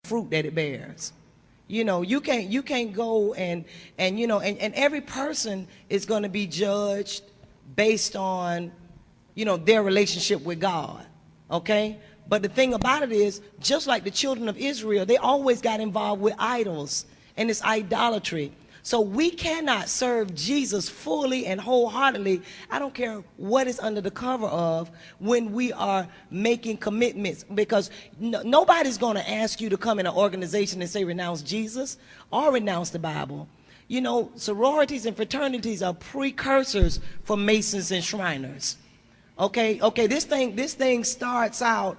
fruit that it bears. You can't go and every person is going to be judged based on their relationship with God. Okay? But the thing about it is, just like the children of Israel, they always got involved with idols and this idolatry. So we cannot serve Jesus fully and wholeheartedly, I don't care what is under the cover of, when we are making commitments. Because nobody's going to ask you to come in an organization and say renounce Jesus or renounce the Bible. Sororities and fraternities are precursors for Masons and Shriners. Okay, this thing starts out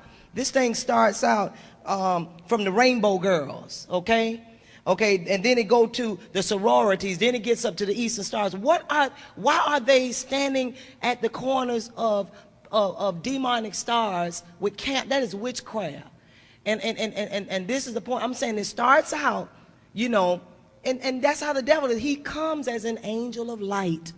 from the Rainbow Girls, okay, and then it go to the sororities, then it gets up to the Eastern Stars. Why are they standing at the corners of demonic stars with camp? That is witchcraft, and this is the point. I'm saying it starts out, and that's how the devil is. He comes as an angel of light.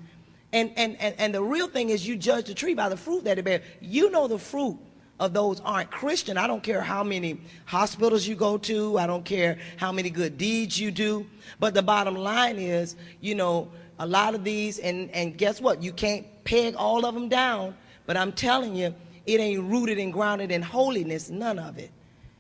And the real thing is, you judge the tree by the fruit that it bears. The fruit of those aren't Christian. I don't care how many hospitals you go to. I don't care how many good deeds you do. But the bottom line is, a lot of these, and guess what? You can't peg all of them down. But I'm telling you, it ain't rooted and grounded in holiness, none of it.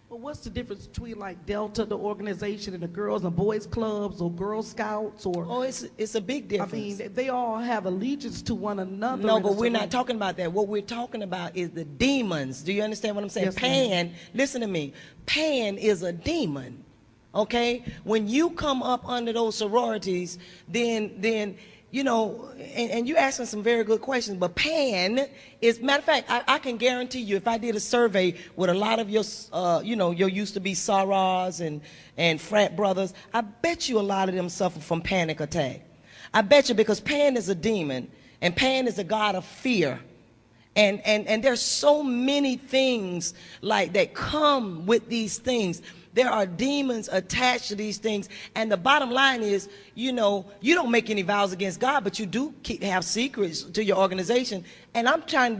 Well, what's the difference between like Delta, the organization, and the Girls and Boys Clubs or Girl Scouts? Or it's a big difference. I mean, they all have allegiance to one another. No, but we're not talking about that. What we're talking about is the demons. Do you understand what I'm saying? Yes, Pan, listen to me. Pan is a demon. Okay? When you come up under those sororities, then and you're asking some very good questions, but Pan is, matter of fact, I can guarantee you, if I did a survey with a lot of your, your used to be sorors and frat brothers, I bet you a lot of them suffer from panic attack. I bet you, because Pan is a demon, and Pan is a god of fear. And there's so many things like that come with these things. There are demons attached to these things. And the bottom line is, you don't make any vows against God, but you do have secrets to your organization. And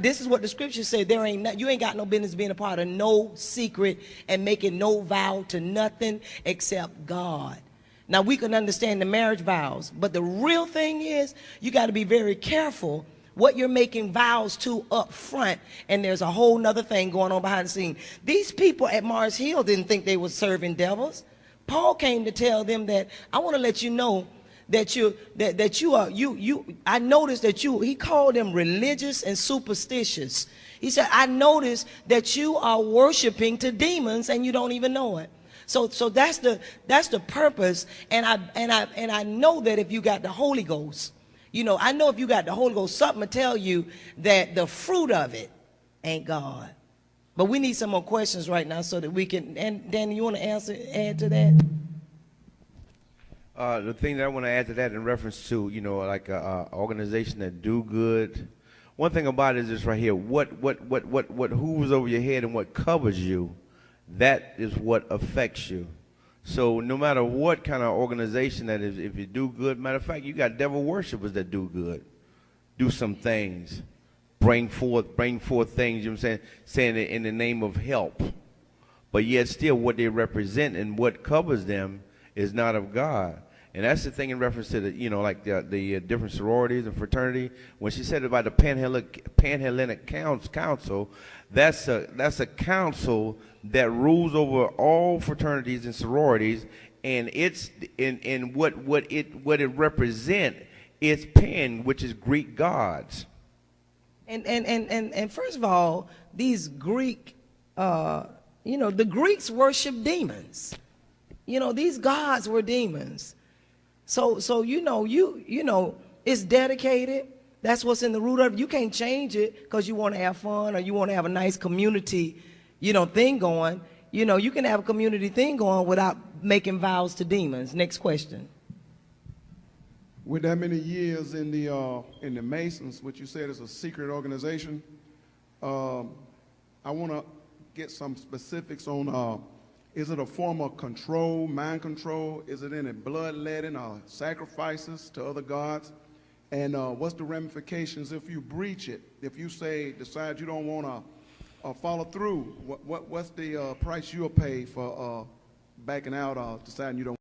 this is what the scriptures say, you ain't got no business being a part of no secret and making no vow to nothing except God. Now, we can understand the marriage vows, but the real thing is, you got to be very careful what you're making vows to up front, and there's a whole nother thing going on behind the scene. These people at Mars Hill didn't think they were serving devils. Paul came to tell them that, I want to let you know that I noticed that he called them religious and superstitious. He said, I noticed that you are worshiping to demons and you don't even know it. So that's the purpose, and I know that if you got the Holy Ghost, I know if you got the Holy Ghost, something will tell you that the fruit of it ain't God. But we need some more questions right now so that we can, and Danny, you want to add to that? The thing that I want to add to that in reference to, like an organization that do good. One thing about it is this right here: what hoovers over your head and what covers you, that is what affects you. So no matter what kind of organization that is, if you do good, matter of fact, you got devil worshipers that do good, do some things, bring forth things. You know what I'm saying it in the name of help, but yet still what they represent and what covers them is not of God. And that's the thing in reference to the, like the different sororities and fraternity. When she said about the Panhellenic Council, that's a council that rules over all fraternities and sororities, and it's in what it represents is Pan, which is Greek gods. And first of all, these Greek, the Greeks worship demons. These gods were demons. So it's dedicated. That's what's in the root of it. You can't change it because you want to have fun or you want to have a nice community, thing going. You can have a community thing going without making vows to demons. Next question. With that many years in the Masons, which you said is a secret organization, I want to get some specifics on. Is it a form of control, mind control? Is it any bloodletting or sacrifices to other gods? And what's the ramifications if you breach it? If you decide you don't want to follow through, what's the price you'll pay for backing out or deciding you don't